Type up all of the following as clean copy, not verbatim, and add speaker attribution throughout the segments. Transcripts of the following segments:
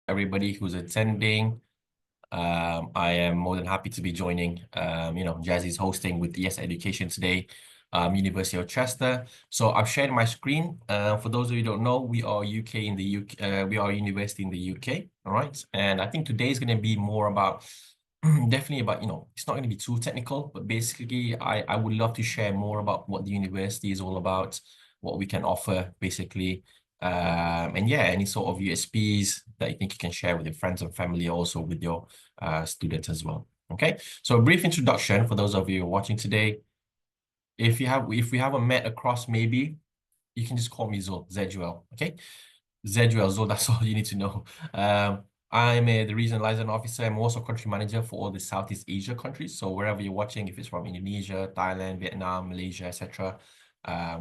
Speaker 1: everybody who's attending. I am more than happy to be joining, Jazzy's hosting with ES Education today, University of Chester. So I've shared my screen. For those of you who don't know, we are UK in the UK. We are a university in the UK. All right. And I think today is going to be more about definitely about, it's not going to be too technical, but basically I would love to share more about what the university is all about, what we can offer, basically. And yeah, any sort of USPs that you think you can share with your friends and family, also with your students as well. Okay, so a brief introduction for those of you watching today. If we haven't met across, maybe you can just call me Zul, Zeduel. Okay, Zeduel, Zul, that's all you need to know. I'm the regional liaison officer. I'm also country manager for all the Southeast Asia countries. So wherever you're watching, if it's from Indonesia, Thailand, Vietnam, Malaysia, etc.,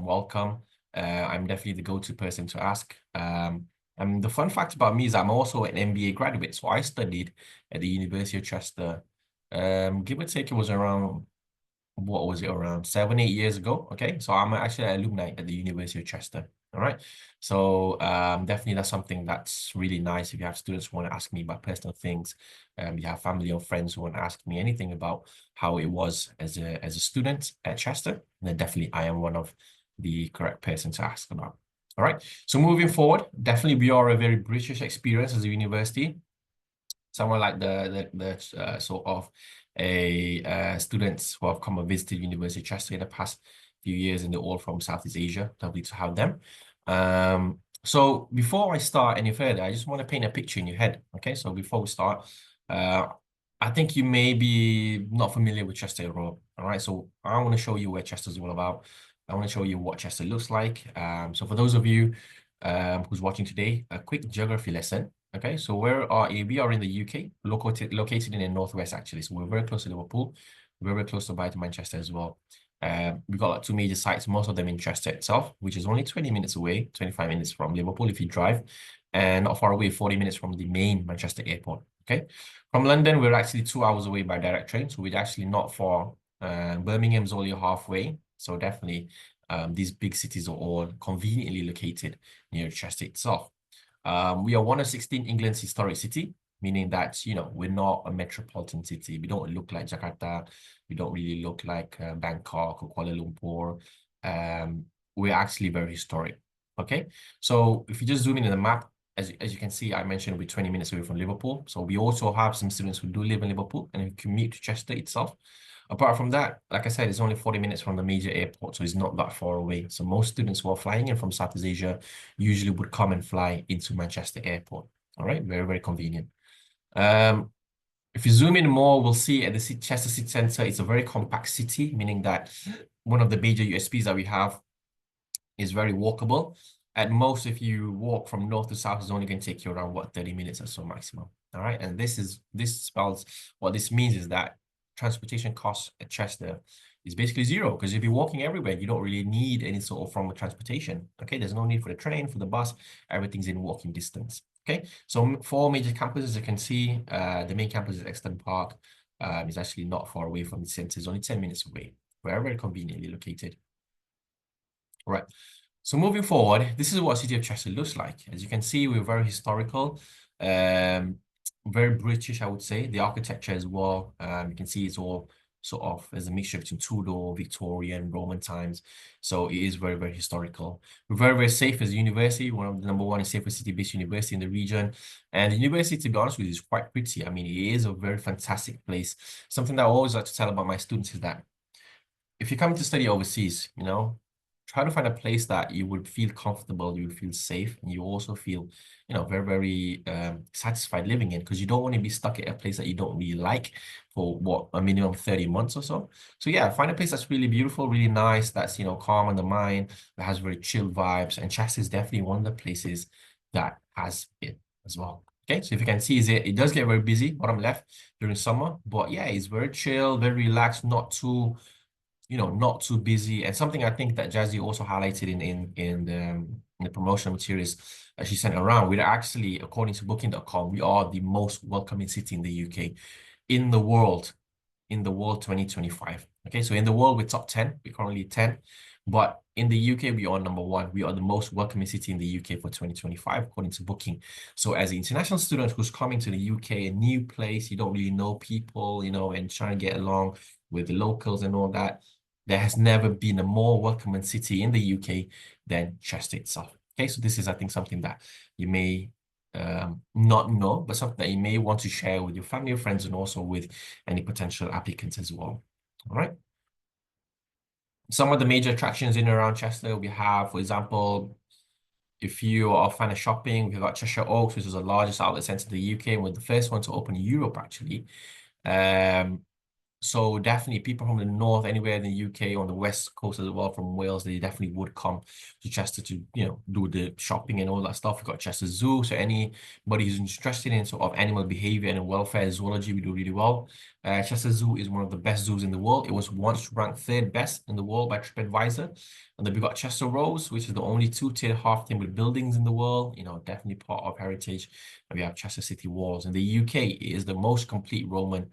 Speaker 1: welcome. I'm definitely the go-to person to ask. And the fun fact about me is I'm also an MBA graduate. So I studied at the University of Chester. Give or take, it was around, what was it, around 7, 8 years ago. Okay, so I'm actually an alumni at the University of Chester. All right, so definitely that's something that's really nice. If you have students who want to ask me about personal things, you have family or friends who want to ask me anything about how it was as a student at Chester, then definitely I am one of the correct person to ask about. All right, so moving forward, definitely we are a very British experience as a university. Somewhere like the sort of students who have come and visited University of Chester in the past few years, and they're all from Southeast Asia. Lovely to have them. So before I start any further, I just want to paint a picture in your head. Okay, so before we start, I think you may be not familiar with Chester at all. All right, so I want to show you where Chester is all about. I want to show you what Chester looks like. So for those of you who's watching today, a quick geography lesson. Okay, so we are in the UK, located in the northwest actually. So we're very close to Liverpool, very close to Brighton, Manchester as well. We've got like two major sites, most of them in Chester itself, which is only 20 minutes away, 25 minutes from Liverpool if you drive, and not far away, 40 minutes from the main Manchester airport. Okay, from London, we're actually 2 hours away by direct train, so we're actually not far. Birmingham's only halfway, so definitely these big cities are all conveniently located near Chester itself. We are one of 16 England's historic city, meaning that, we're not a metropolitan city. We don't look like Jakarta. We don't really look like Bangkok or Kuala Lumpur. We're actually very historic. Okay, so if you just zoom in on the map, as you can see, I mentioned we're 20 minutes away from Liverpool. So we also have some students who do live in Liverpool and who commute to Chester itself. Apart from that, like I said, it's only 40 minutes from the major airport, so it's not that far away. So most students who are flying in from Southeast Asia usually would come and fly into Manchester Airport. All right, very, very convenient. If you zoom in more, we'll see at the Chester City Centre, it's a very compact city, meaning that one of the major USPs that we have is very walkable. At most, if you walk from north to south, it's only going to take you around, 30 minutes or so maximum. All right, and this spells, what this means is that transportation costs at Chester is basically zero, because if you're walking everywhere, you don't really need any sort of form of transportation. Okay, there's no need for the train, for the bus, everything's in walking distance. Okay, so 4 major campuses, as you can see, the main campus is Exton Park. It's actually not far away from the centre, it's only 10 minutes away. Very, very conveniently located. All right. So moving forward, this is what City of Chester looks like. As you can see, we're very historical, very British, I would say. The architecture as well, you can see it's all sort of as a mixture between Tudor, Victorian, Roman times. So it is very, very historical. We're very, very safe as a university. One of the #1 is safest city-based university in the region. And the university, to be honest with you, is quite pretty. I mean, it is a very fantastic place. Something that I always like to tell about my students is that if you're coming to study overseas, try to find a place that you would feel comfortable, you would feel safe, and you also feel, very, very satisfied living in, because you don't want to be stuck at a place that you don't really like for a minimum of 30 months or so. So yeah, find a place that's really beautiful, really nice, that's, calm on the mind, that has very chill vibes. And Chester is definitely one of the places that has it as well. Okay, so if you can see, it does get very busy, bottom left, during summer, but yeah, it's very chill, very relaxed, not too busy. And something I think that Jazzy also highlighted in the promotional materials she sent around, we're actually, according to booking.com, we are the most welcoming city in the UK, in the world. in the world 2025. Okay, so in the world, we're top 10. We're currently 10. But in the UK, we are number 1. We are the most welcoming city in the UK for 2025, according to Booking. So as an international student who's coming to the UK, a new place, you don't really know people, you know, and trying to get along with the locals and all that, there has never been a more welcoming city in the UK than Chester itself. Okay, so this is, I think, something that you may not know, but something that you may want to share with your family or friends and also with any potential applicants as well. All right. Some of the major attractions in and around Chester, we have, for example, if you are a fan of shopping, we've got Cheshire Oaks, which is the largest outlet centre in the UK, and we're the first one to open in Europe, actually. So definitely people from the north, anywhere in the UK, on the west coast as well, from Wales, they definitely would come to Chester to, you know, do the shopping and all that stuff. We've got Chester Zoo, so anybody who's interested in sort of animal behavior and welfare, zoology, we do really well. Chester Zoo is one of the best zoos in the world. It was once ranked 3rd best in the world by TripAdvisor. And then we've got Chester Rose, which is the only 2-tiered half-timbered buildings in the world, you know, definitely part of heritage. And we have Chester City Walls. In the UK, it is the most complete Roman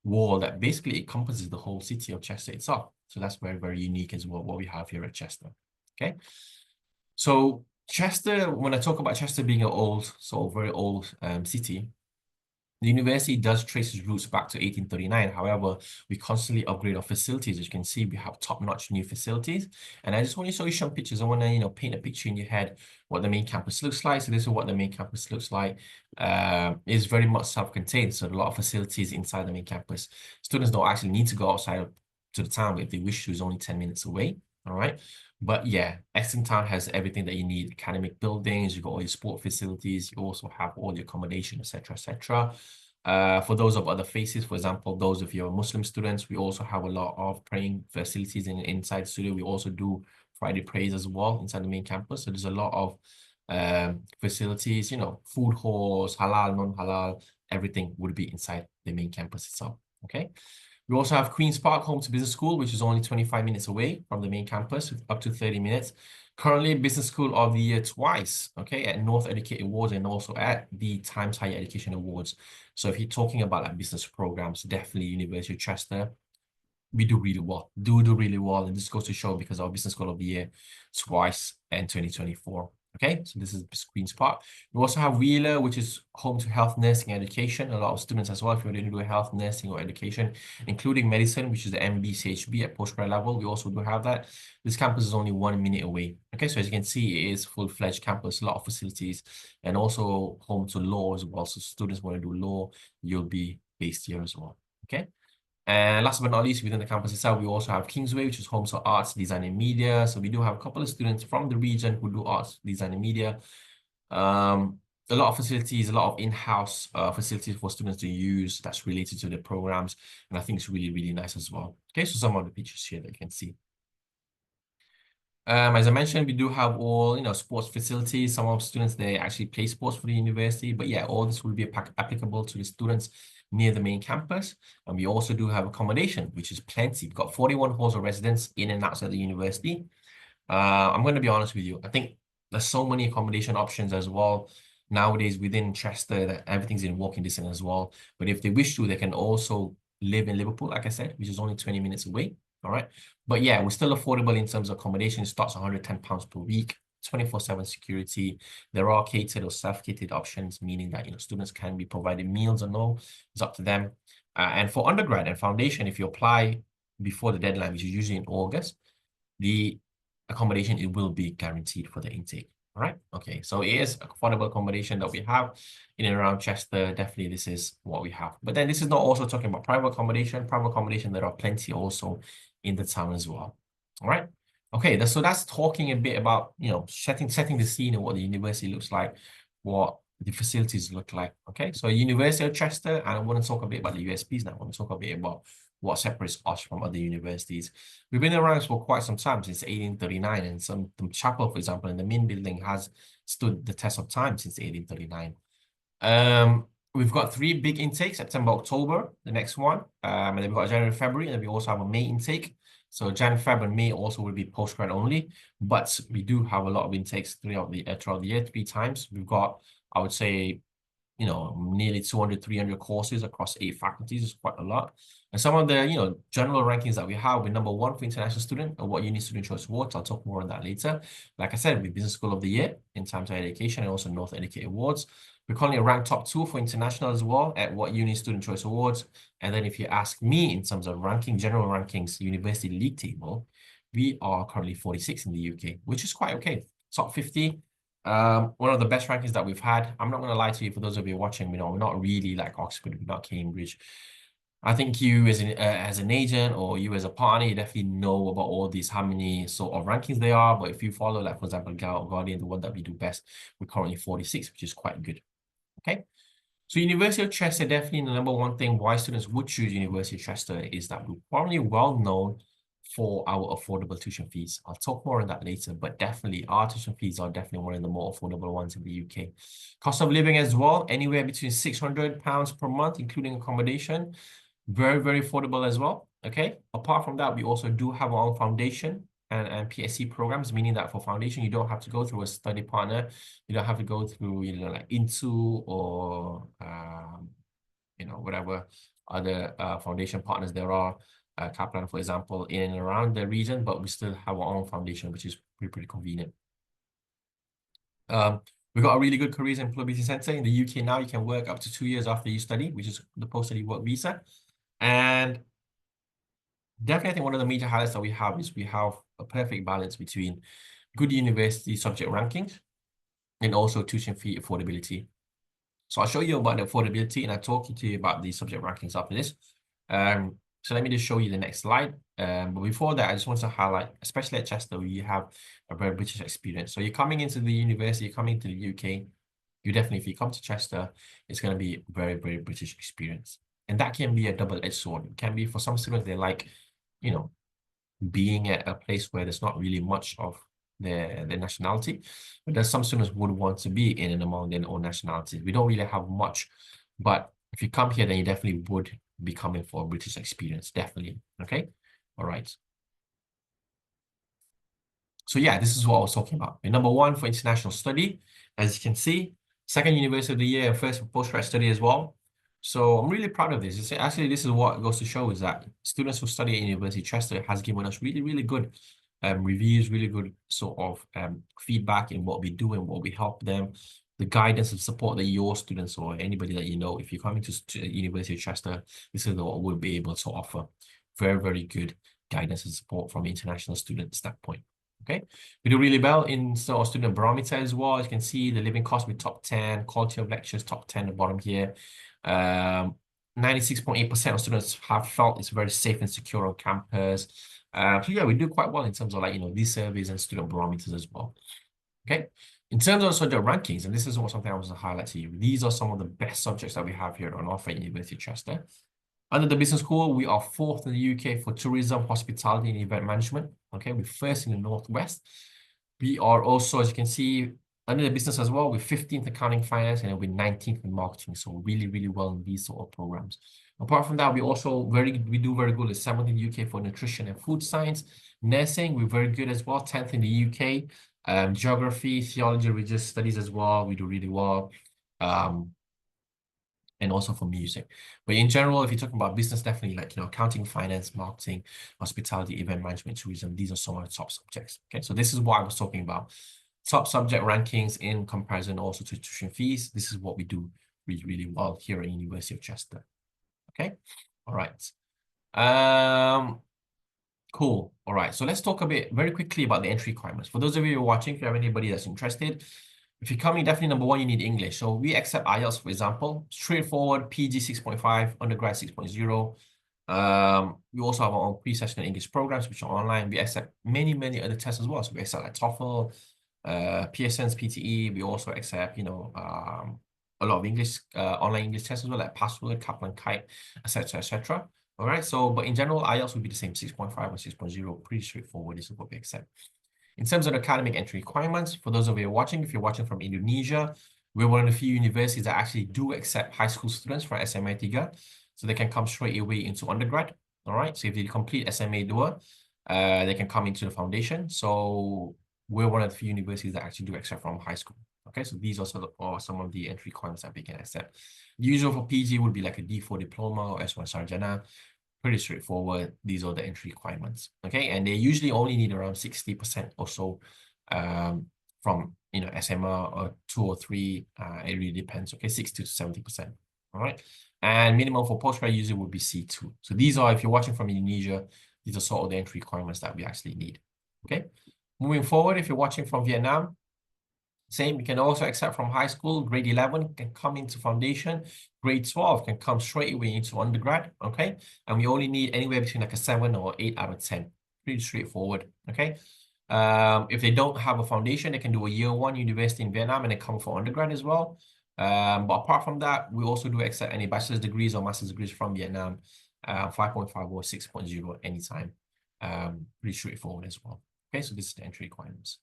Speaker 1: wall that basically encompasses the whole city of Chester itself. So that's very, very unique as well, what we have here at Chester. Okay. So Chester, when I talk about Chester being an old, so very old city, the university does trace its roots back to 1839. However, we constantly upgrade our facilities. As you can see, we have top-notch new facilities. And I just want to show you some pictures. I want to, you know, paint a picture in your head what the main campus looks like. So this is what the main campus looks like. It's very much self-contained. So a lot of facilities inside the main campus. Students don't actually need to go outside to the town, but if they wish to, it's only 10 minutes away. All right. But yeah, Exton Town has everything that you need. Academic buildings, you've got all your sport facilities, you also have all your accommodation, etc., etc. For those of other faces, for example, those of your Muslim students, we also have a lot of praying facilities inside the studio. We also do Friday prayers as well inside the main campus. So there's a lot of facilities, you know, food halls, halal, non-halal, everything would be inside the main campus itself. Okay. We also have Queen's Park, home to business school, which is only 25 minutes away from the main campus, up to 30 minutes. Currently, Business School of the Year twice, okay, at North Educate Awards and also at the Times Higher Education Awards. So if you're talking about like business programs, definitely University of Chester, we do really well, do really well. And this goes to show because our Business School of the Year twice in 2024. Okay, so this is Queen's Park. We also have Wheeler, which is home to health, nursing, education. A lot of students as well, if you're going to do health, nursing, or education, including medicine, which is the MBCHB at postgrad level. We also do have that. This campus is only 1 minute away. Okay, so as you can see, it is full-fledged campus, a lot of facilities, and also home to law as well. So students want to do law, you'll be based here as well. Okay. And last but not least, within the campus itself, we also have Kingsway, which is home to arts, design, and media. So we do have a couple of students from the region who do arts, design, and media. A lot of facilities, a lot of in-house facilities for students to use that's related to the programs. And I think it's really, really nice as well. Okay, so some of the pictures here that you can see. As I mentioned, we do have all, you know, sports facilities. Some of students, they actually play sports for the university. But yeah, all this will be applicable to the students near the main campus. And we also do have accommodation, which is plenty. We've got 41 halls of residence in and outside the university. I'm going to be honest with you. I think there's so many accommodation options as well nowadays within Chester that everything's in walking distance as well. But if they wish to, they can also live in Liverpool, like I said, which is only 20 minutes away. All right. But yeah, we're still affordable in terms of accommodation. It starts £110 per week, 24/7 security. There are catered or self-catered options, meaning that, you know, students can be provided meals or no. It's up to them. And for undergrad and foundation, if you apply before the deadline, which is usually in August, the accommodation, it will be guaranteed for the intake. All right. Okay. So it is affordable accommodation that we have in and around Chester. Definitely, this is what we have. But then this is not also talking about private accommodation. Private accommodation, there are plenty also in the town as well. All right. Okay. So that's talking a bit about, you know, setting the scene of what the university looks like, what the facilities look like. Okay. So University of Chester, and I want to talk a bit about the USPs now. I want to talk a bit about what separates us from other universities. We've been around for quite some time, since 1839, and the chapel, for example, in the main building has stood the test of time since 1839. We've got 3 big intakes, September, October, the next one. And then we've got January, February, and then we also have a May intake. So Jan, Feb, and May also will be postgrad only, but we do have a lot of intakes throughout the year, 3 times. We've got, I would say, nearly 200, 300 courses across 8 faculties is quite a lot. And some of the, general rankings that we have, we're number 1 for international student or what uni student choice awards. I'll talk more on that later. Like I said, we're Business School of the Year in terms of education and also North Educate Awards. We're currently ranked top 2 for international as well at what uni student choice awards. And then if you ask me in terms of ranking, general rankings, university league table, we are currently 46 in the UK, which is quite okay. Top 50. One of the best rankings that we've had. I'm not going to lie to you, for those of you watching, we're not really like Oxford, we're not Cambridge. I think you as an agent or you as a partner, you definitely know about all these, how many sort of rankings they are. But if you follow, like, for example, Guardian, the one that we do best, we're currently 46, which is quite good. Okay. So University of Chester, definitely the number 1 thing why students would choose University of Chester is that we're probably well known for our affordable tuition fees. I'll talk more on that later, but definitely our tuition fees are definitely one of the more affordable ones in the UK. Cost of living as well, anywhere between £600 per month, including accommodation. Very, very affordable as well. Okay. Apart from that, we also do have our own foundation and PSC programs, meaning that for foundation, you don't have to go through a study partner. You don't have to go through, like Into or, whatever other foundation partners there are. Kaplan, for example, in and around the region, but we still have our own foundation, which is pretty convenient. We've got a really good careers and employability center in the UK now. You can work up to 2 years after you study, which is the post-study work visa. And definitely, I think one of the major highlights that we have is we have a perfect balance between good university subject rankings and also tuition fee affordability. So I'll show you about the affordability and I'll talk to you about the subject rankings after this. So let me just show you the next slide. But before that, I just want to highlight, especially at Chester, you have a very British experience. So you're coming into the university, you're coming to the UK, you definitely, if you come to Chester, it's going to be a very, very British experience. And that can be a double-edged sword. It can be, for some students, they like, being at a place where there's not really much of their nationality. But there's some students would want to be in and among their own nationality. We don't really have much, but if you come here, then you definitely would be coming for a British experience, definitely. Okay, all right. So yeah, this is what I was talking about. And number 1 for international study, as you can see, 2nd University of the Year, and 1st for postgrad study as well. So I'm really proud of this. Actually, this is what goes to show is that students who study at University of Chester has given us really, really good reviews, really good sort of feedback in what we do and what we help them, the guidance and support that your students or anybody that if you're coming to University of Chester, this is what we'll be able to offer. Very, very good guidance and support from international students standpoint. Okay, we do really well in sort of student barometer as well. As you can see, the living cost with top 10, quality of lectures, top 10 at the bottom here. 96.8% of students have felt it's very safe and secure on campus. So yeah, we do quite well in terms of these surveys and student barometers as well. Okay, in terms of subject rankings, and this is what something I want to highlight to you. These are some of the best subjects that we have here on offer at University of Chester. Under the business school, we are 4th in the UK for tourism, hospitality, and event management. Okay, we're 1st in the Northwest. We are also, as you can see, under the business as well, we're 15th accounting finance and we're 19th in marketing. So really, really well in these sort of programs. Apart from that, we do very good at 7th in the UK for nutrition and food science. Nursing, we're very good as well, 10th in the UK. Geography, theology, religious studies as well, we do really well. And also for music. But in general, if you're talking about business, definitely accounting, finance, marketing, hospitality, event management, tourism, these are some of the top subjects. Okay, so this is what I was talking about. Top subject rankings in comparison also to tuition fees. This is what we do really, really well here at University of Chester. Okay, all right. Cool. All right, so let's talk a bit very quickly about the entry requirements. For those of you who are watching, if you have anybody that's interested, if you're coming, definitely number 1, you need English. So we accept IELTS, for example, straightforward, PG 6.5, undergrad 6.0. We also have our own pre-sessional English programs, which are online. We accept many, many other tests as well. So we accept like TOEFL, Pearson's, PTE. We also accept, a lot of English, online English tests as well, like Password, Kaplan, Kite, etc., etc. All right. So, but in general, IELTS would be the same, 6.5 or 6.0. Pretty straightforward. This is what we accept. In terms of academic entry requirements, for those of you watching, if you're watching from Indonesia, we're one of the few universities that actually do accept high school students for SMA 3, so they can come straight away into undergrad. All right. So if they complete SMA 2, they can come into the foundation. So we're one of the few universities that actually do accept from high school. Okay, so these are some of the entry requirements that we can accept. The usual for PG would be like a D4 diploma or S1 Sarjana. Pretty straightforward. These are the entry requirements. Okay, and they usually only need around 60% or so from SMR or 2 or 3. It really depends. Okay, 60 to 70%. All right. And minimum for postgrad usually would be C2. So these are, if you're watching from Indonesia, these are sort of the entry requirements that we actually need. Okay. Moving forward, if you're watching from Vietnam, same, you can also accept from high school. Grade 11 can come into foundation. Grade 12 can come straight away into undergrad, okay? And we only need anywhere between like a 7 or 8 out of 10. Pretty straightforward, okay? If they don't have a foundation, they can do a year 1 university in Vietnam and then come for undergrad as well. But apart from that, we also do accept any bachelor's degrees or master's degrees from Vietnam, 5.5 or 6.0 anytime. Pretty straightforward as well. Okay, so this is the entry requirements.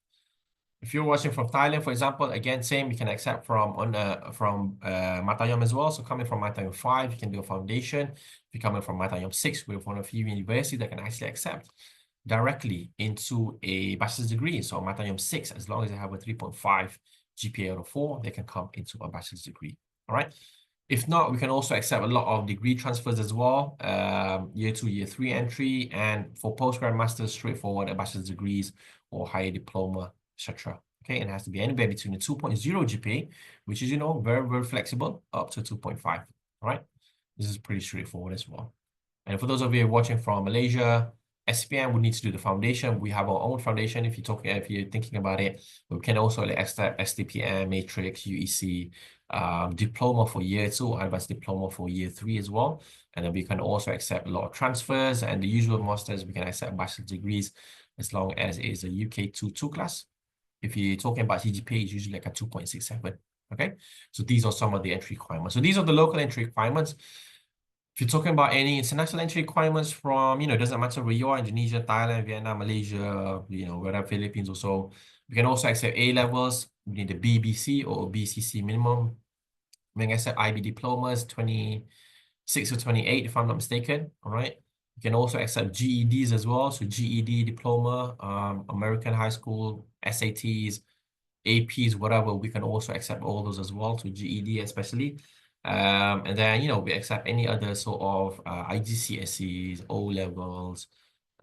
Speaker 1: If you're watching from Thailand, for example, again, same, you can accept from Matayom as well. So coming from Matayom 5, you can do a foundation. If you're coming from Matayom 6, we're one of few universities that can actually accept directly into a bachelor's degree. So Matayom 6, as long as they have a 3.5 GPA out of 4, they can come into a bachelor's degree. All right. If not, we can also accept a lot of degree transfers as well, year 2, year 3 entry, and for postgrad masters, straightforward, a bachelor's degrees or higher diploma, etc. Okay, and it has to be anywhere between a 2.0 GPA, which is, very, very flexible, up to 2.5. All right, this is pretty straightforward as well. And for those of you watching from Malaysia, SPM would need to do the foundation. We have our own foundation. If you're thinking about it, we can also accept SDPM, Matrix, UEC, diploma for year 2, advanced diploma for year 3 as well. And then we can also accept a lot of transfers and the usual masters. We can accept bachelor's degrees as long as it is a UK 2 class. If you're talking about CGPA, it's usually like a 2.67. Okay, so these are some of the entry requirements. So these are the local entry requirements. If you're talking about any international entry requirements from, it doesn't matter where you are, Indonesia, Thailand, Vietnam, Malaysia, wherever, Philippines or so, we can also accept A levels. We need a BBC or a BCC minimum. We can accept IB diplomas, 26 or 28, if I'm not mistaken. All right. You can also accept GEDs as well. So GED diploma, American high school, SATs, APs, whatever. We can also accept all those as well. So GED especially. And then, we accept any other sort of IGCSEs, O levels,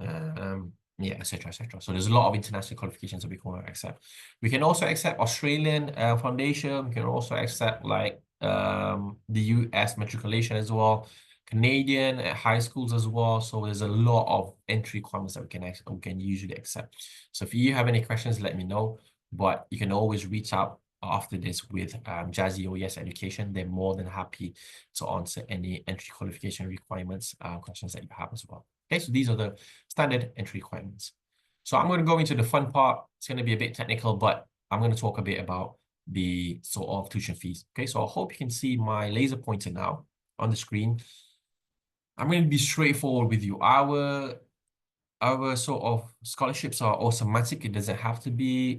Speaker 1: etc., etc. So there's a lot of international qualifications that we can accept. We can also accept Australian foundation. We can also accept like the US matriculation as well, Canadian high schools as well. So there's a lot of entry requirements that we can usually accept. So if you have any questions, let me know. But you can always reach out after this with Jazzy or Yes Education. They're more than happy to answer any entry qualification requirements, questions that you have as well. Okay, so these are the standard entry requirements. So I'm going to go into the fun part. It's going to be a bit technical, but I'm going to talk a bit about the sort of tuition fees. Okay, so I hope you can see my laser pointer now on the screen. I'm going to be straightforward with you. Our sort of scholarships are automatic. It doesn't have to be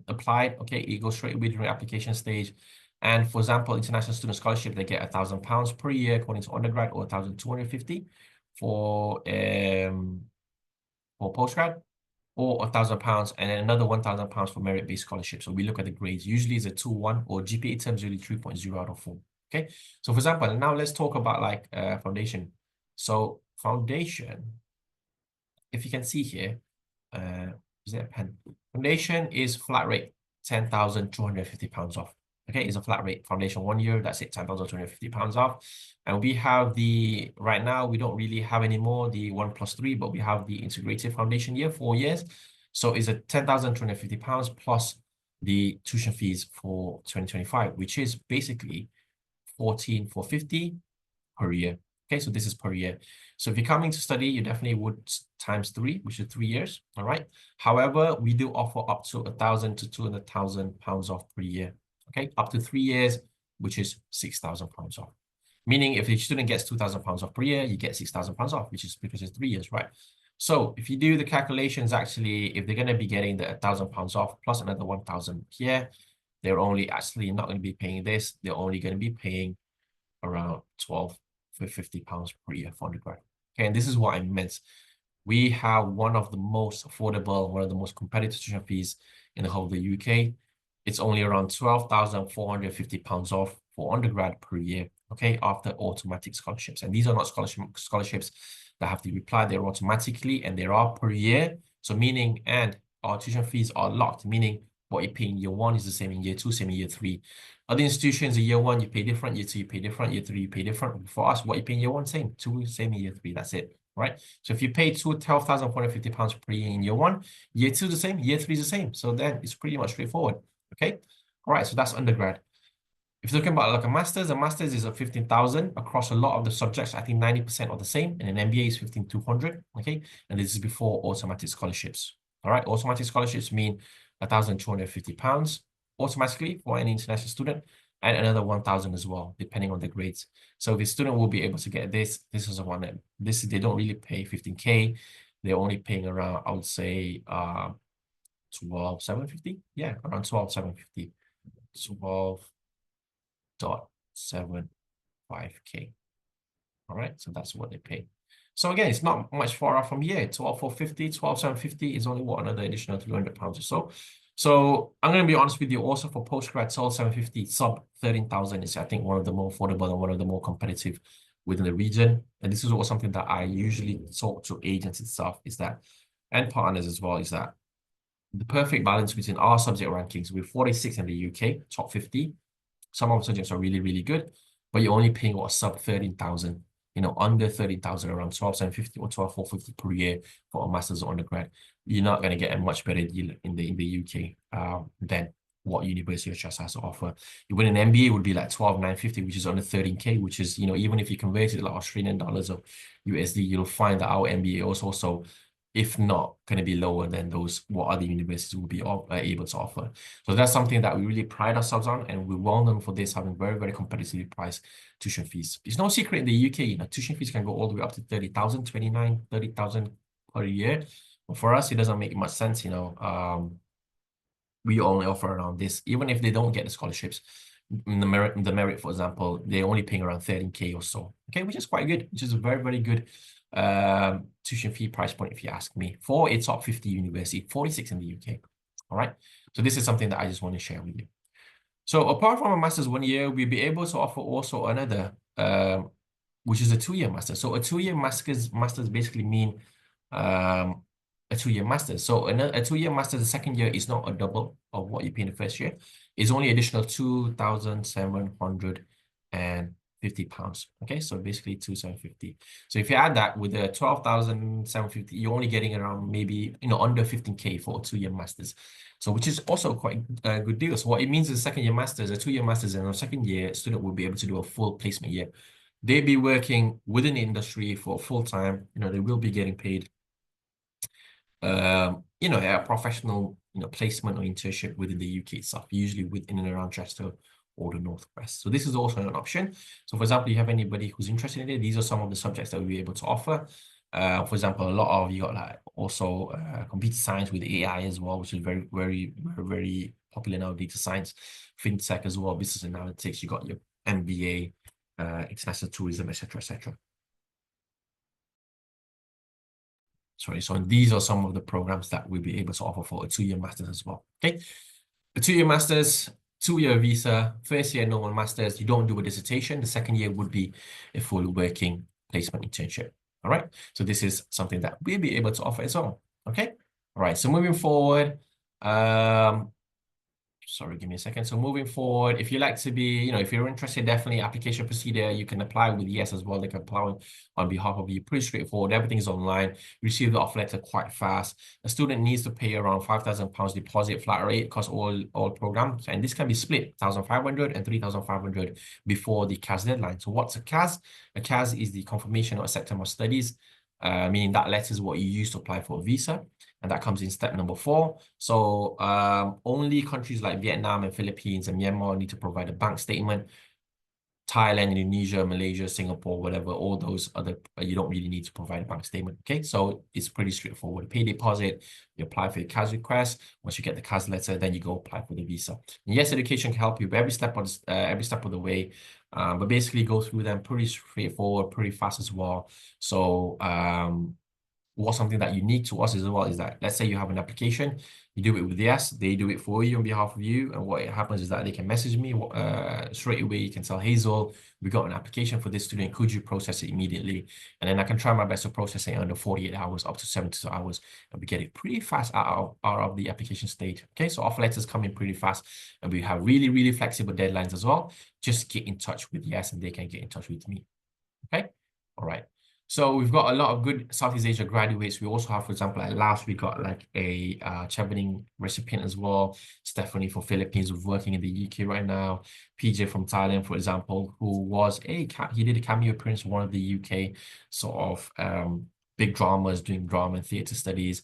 Speaker 1: applied. Okay, it goes straight away during the application stage. And for example, international student scholarship, they get £1,000 per year according to undergrad, or 1,250 for postgrad, or £1,000, and then another £1,000 for merit-based scholarship. So we look at the grades. Usually it's a 2-1, or GPA terms usually 3.0 out of 4. Okay, so for example, now let's talk about like foundation. So foundation, if you can see here, is there a pen? Foundation is flat rate, £10,250 off. Okay, it's a flat rate. Foundation 1 year, that's it, £10,250 off. And we have right now, we don't really have anymore the 1+3, but we have the integrated foundation year, 4 years. So it's a £10,250 plus the tuition fees for 2025, which is basically $14,450 per year. Okay, so this is per year. So if you're coming to study, you definitely would times 3, which is 3 years. All right. However, we do offer up to £1,000 to £200,000 off per year. Okay, up to 3 years, which is £6,000 off. Meaning, if a student gets £2,000 off per year, you get £6,000 off, which is because it's 3 years, right? So if you do the calculations, actually, if they're going to be getting the £1,000 off plus another 1,000 here, they're only actually not going to be paying this. They're only going to be paying around £1,250 per year for undergrad. Okay, and this is what I meant. We have one of the most affordable, one of the most competitive tuition fees in the whole of the UK. it's only around £12,450 off for undergrad per year, okay, after automatic scholarships. And these are not scholarships that have to be applied, they're automatically, and they are per year. So meaning, and our tuition fees are locked, meaning what you pay in year one is the same in year two, same in year three. Other institutions in year one, you pay different, year two, you pay different, year three, you pay different. For us, what you pay in year one, same, two, same in year three, that's it, right? So if you pay £12,450 per year in year one, year two the same, year three is the same. So then it's pretty much straightforward, okay? All right, so that's undergrad. If you're talking about like a master's is a 15,000 across a lot of the subjects. I think 90% are the same, and an MBA is 15,200. Okay, and this is before automatic scholarships. All right, automatic scholarships mean £1,250 automatically for any international student, and another 1,000 as well, depending on the grades. So the student will be able to get this. This is the one that they don't really pay 15K. They're only paying around, I would say, 12,750. Yeah, around 12,750. 12.75K. All right, so that's what they pay. So again, it's not much far off from here. 12,450, 12,750 is only what, another additional £300 or so. So I'm going to be honest with you, also for postgrad, 12,750 sub 13,000 is, I think, one of the more affordable and one of the more competitive within the region. And this is also something that I usually talk to agents itself is that, and partners as well, is that the perfect balance between our subject rankings. We're 46 in the UK, top 50. Some of the subjects are really, really good, but you're only paying what, sub 13,000, under 13,000, around 12,750 or 12,450 per year for a master's or undergrad. You're not going to get a much better deal in the UK than what University of Chester has to offer. With an MBA, it would be like 12,950, which is under 13K, which is, even if you convert it like Australian dollars or USD, you'll find that our MBA is also, if not going to be lower than those what other universities will be able to offer. So that's something that we really pride ourselves on, and we're well known for this, having very, very competitively priced tuition fees. It's no secret in the UK, tuition fees can go all the way up to 30,000, 29, 30,000 per year. But for us, it doesn't make much sense, we only offer around this, even if they don't get the scholarships. In the merit, for example, they're only paying around 13K or so, okay, which is quite good, which is a very, very good tuition fee price point, if you ask me, for a top 50 university, 46 in the UK. All right, so this is something that I just want to share with you. So apart from a master's 1 year, we'll be able to offer also another, which is a 2-year master. So a 2-year master's basically mean a 2-year master's. So a 2-year master's, the second year is not a double of what you pay in the first year. It's only additional £2,750. Okay, so basically 2,750. So if you add that with the 12,750, you're only getting around maybe under 15K for a 2-year master's. So which is also quite a good deal. So what it means is a 2-year master's, and a second year student will be able to do a full placement year. They'll be working within the industry for full time. They will be getting paid a professional, placement or internship within the UK itself, usually within and around Chester or the Northwest. So this is also an option. So for example, you have anybody who's interested in it, these are some of the subjects that we'll be able to offer. For example, a lot of you got like also computer science with AI as well, which is very, very, very, very popular now, data science, fintech as well, business analytics, you got your MBA, international tourism, etc., etc. Sorry, so these are some of the programs that we'll be able to offer for a 2-year master's as well. Okay, a 2-year master's, 2-year visa, first year normal master's, you don't do a dissertation. The second year would be a full working placement internship. All right, so this is something that we'll be able to offer as well. Okay, all right, so moving forward, sorry, give me a second. So moving forward, if you like to be, if you're interested, definitely application procedure, you can apply with YES as well. They can apply on behalf of you. Pretty straightforward. Everything is online. You receive the offer letter quite fast. A student needs to pay around £5,000 deposit flat rate across all programs. And this can be split 1,500 and 3,500 before the CAS deadline. So what's a CAS? A CAS is the confirmation of acceptance of studies, meaning that letter is what you use to apply for a visa. And that comes in step number 4. So only countries like Vietnam and Philippines and Myanmar need to provide a bank statement. Thailand, Indonesia, Malaysia, Singapore, whatever, all those other, you don't really need to provide a bank statement. Okay, so it's pretty straightforward. Pay deposit, you apply for your CAS request. Once you get the CAS letter, then you go apply for the visa. And YES Education can help you every step of the way. But basically go through them pretty straightforward, pretty fast as well. So what's something that unique to us as well is that, let's say you have an application, you do it with Yes, they do it for you on behalf of you. And what happens is that they can message me straight away. You can tell Hazel, we got an application for this student. Could you process it immediately? And then I can try my best to process it under 48 hours, up to 72 hours. And we get it pretty fast out of the application stage. Okay, so offer letters come in pretty fast. And we have really, really flexible deadlines as well. Just get in touch with Yes and they can get in touch with me. Okay, all right. So we've got a lot of good Southeast Asia graduates. We also have, for example, at last we got like a Chevening recipient as well. Stephanie from Philippines who's working in the UK right now. PJ from Thailand, for example, who was he did a cameo appearance in one of the UK sort of big dramas, doing drama and theatre studies.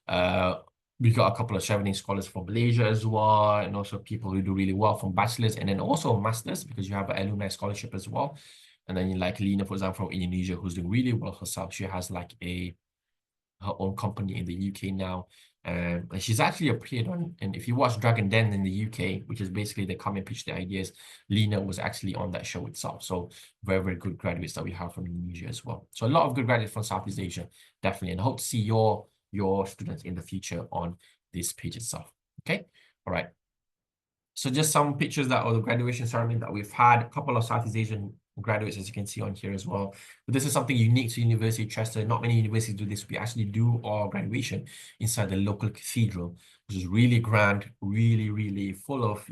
Speaker 1: We got a couple of Chevening scholars from Malaysia as well, and also people who do really well from bachelors and then also masters, because you have an alumni scholarship as well. And then like Lena, for example, from Indonesia, who's doing really well herself. She has like her own company in the UK now. And she's actually appeared on, and if you watch Dragon Den in the UK, which is basically they come and pitch their ideas, Lena was actually on that show itself. So very, very good graduates that we have from Indonesia as well. So a lot of good graduates from Southeast Asia, definitely. And I hope to see your students in the future on this page itself. Okay, all right. So just some pictures that of the graduation ceremony that we've had, a couple of Southeast Asian graduates, as you can see on here as well. But this is something unique to University of Chester. Not many universities do this. We actually do our graduation inside the local cathedral, which is really grand, really, really full of,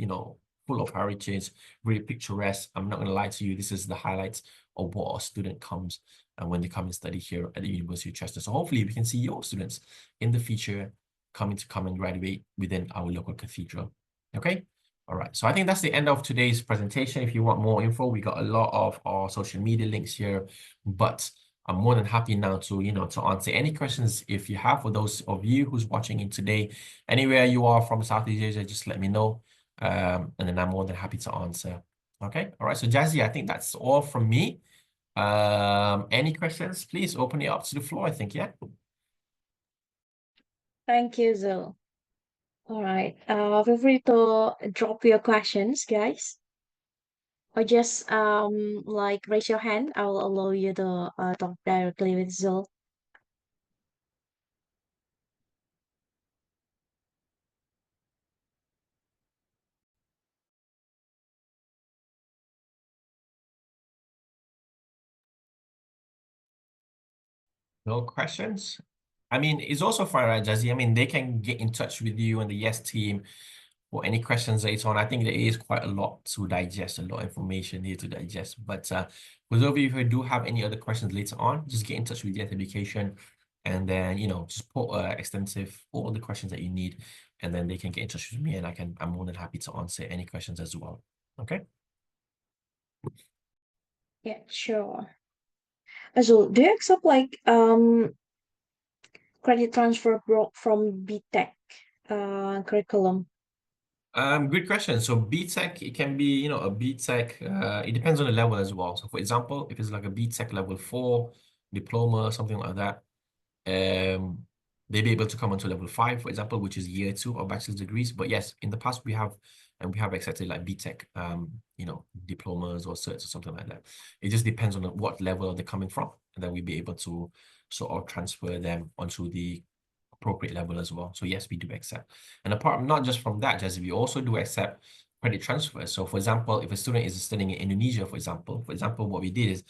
Speaker 1: full of heritage, really picturesque. I'm not going to lie to you. This is the highlights of what a student comes and when they come and study here at the University of Chester. So hopefully we can see your students in the future come and graduate within our local cathedral. Okay. All right, so I think that's the end of today's presentation. If you want more info, we got a lot of our social media links here, but I'm more than happy now to, to answer any questions if you have for those of you who's watching in today. Anywhere you are from Southeast Asia, just let me know, and then I'm more than happy to answer. Okay, all right, so Jazzy, I think that's all from me. Any questions, please open it up to the floor, I think, yeah?
Speaker 2: Thank you, Zul. All right. Feel free to drop your questions, guys, or just like raise your hand. I'll allow you to talk directly with Zul.
Speaker 1: No questions? I mean, it's also fine, right, Jazzy? I mean, they can get in touch with you and the Yes team for any questions later on. I think there is quite a lot to digest, a lot of information here to digest. But for those of you who do have any other questions later on, just get in touch with Yes Education and then, just put extensive all the questions that you need, and then they can get in touch with me and I'm more than happy to answer any questions as well. Okay?
Speaker 2: Yeah, sure. Zul, do you accept like credit transfer from BTech curriculum?
Speaker 1: Good question. So BTech, it can be, a BTech, it depends on the level as well. So for example, if it's like a BTech level 4 diploma, something like that, um, they'd be able to come onto level 5, for example, which is year 2 of bachelor's degrees. But yes, in the past we have accepted like BTech, diplomas or certs or something like that. It just depends on what level they're coming from, and then we'd be able to sort of transfer them onto the appropriate level as well. So yes, we do accept. And apart not just from that, Jesse, we also do accept credit transfers. So for example, if a student is studying in Indonesia, for example, what we did is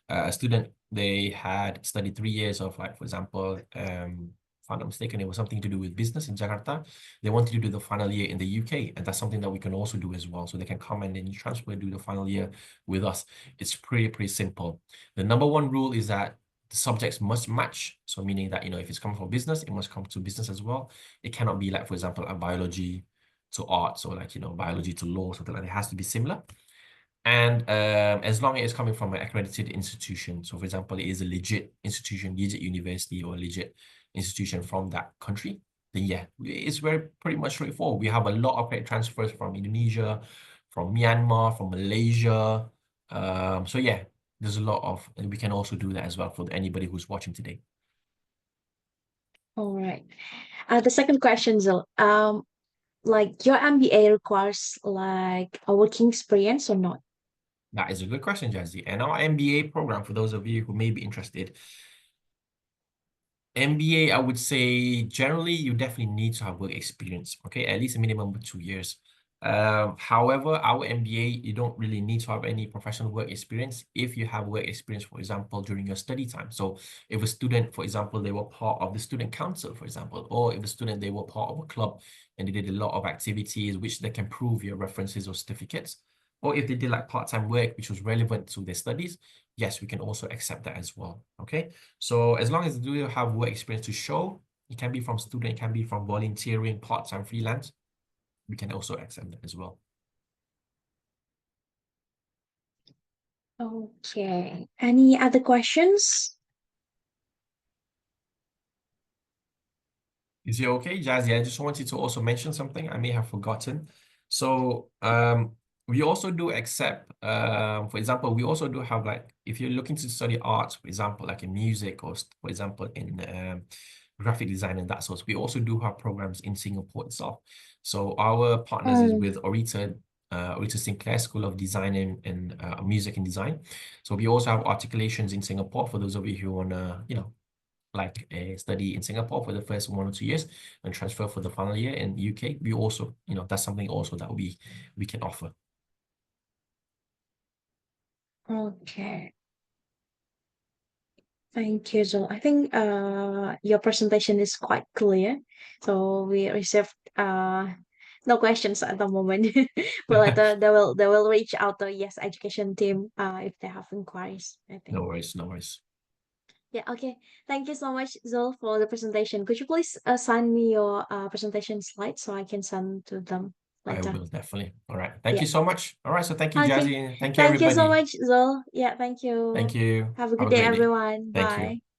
Speaker 1: a student, they had studied 3 years of, like, for example, if I'm not mistaken, it was something to do with business in Jakarta. They wanted to do the final year in the UK, and that's something that we can also do as well. So they can come and then you transfer, do the final year with us. It's pretty simple. The number one rule is that the subjects must match. So meaning that, if it's coming from business, it must come to business as well. It cannot be like, for example, a biology to arts or like, biology to law, something like that. It has to be similar. And as long as it's coming from an accredited institution, so for example, it is a legit institution, legit university or legit institution from that country, then yeah, it's pretty much straightforward. We have a lot of credit transfers from Indonesia, from Myanmar, from Malaysia. So yeah, there's a lot of, and we can also do that as well for anybody who's watching today.
Speaker 2: All right. The second question, Zul, like your MBA requires like a working experience or not?
Speaker 1: That is a good question, Jazzy. And our MBA program, for those of you who may be interested, MBA, I would say generally you definitely need to have work experience, okay? At least a minimum of 2 years. However, our MBA, you don't really need to have any professional work experience if you have work experience, for example, during your study time. So if a student, for example, they were part of the student council, for example, or if a student, they were part of a club and they did a lot of activities which they can prove your references or certificates, or if they did like part-time work which was relevant to their studies, yes, we can also accept that as well, okay? So as long as you do have work experience to show, it can be from student, it can be from volunteering, part-time, freelance, we can also accept that as well.
Speaker 2: Okay. Any other questions?
Speaker 1: Is it okay, Jazzy? I just wanted to also mention something I may have forgotten. So we also do accept, for example, we also do have like, if you're looking to study arts, for example, like in music or for example, in graphic design and that sort, we also do have programs in Singapore itself. So our partners is with Orita Sinclair School of Design and Music and Design. So we also have articulations in Singapore for those of you who wanna, like a study in Singapore for the first 1 or 2 years and transfer for the final year in UK. We also, that's something also that we can offer.
Speaker 2: Okay. Thank you, Joel. I think your presentation is quite clear. So we received no questions at the moment. But later they will reach out to Yes Education team if they have inquiries, I think.
Speaker 1: No worries, no worries.
Speaker 2: Yeah, okay. Thank you so much, Zul, for the presentation. Could you please send me your presentation slides so I can send to them
Speaker 1: I
Speaker 2: later?
Speaker 1: will definitely. All right. Thank
Speaker 2: Yeah.
Speaker 1: you so much. All right. So thank you,
Speaker 2: Okay.
Speaker 1: Jazzy. And thank you,
Speaker 2: Thank you so
Speaker 1: everybody.
Speaker 2: much, Zul. Yeah, thank
Speaker 1: Thank
Speaker 2: you.
Speaker 1: you.
Speaker 2: Have a
Speaker 1: Have
Speaker 2: good
Speaker 1: a
Speaker 2: day,
Speaker 1: great day.
Speaker 2: everyone.
Speaker 1: Thank you.
Speaker 2: Bye.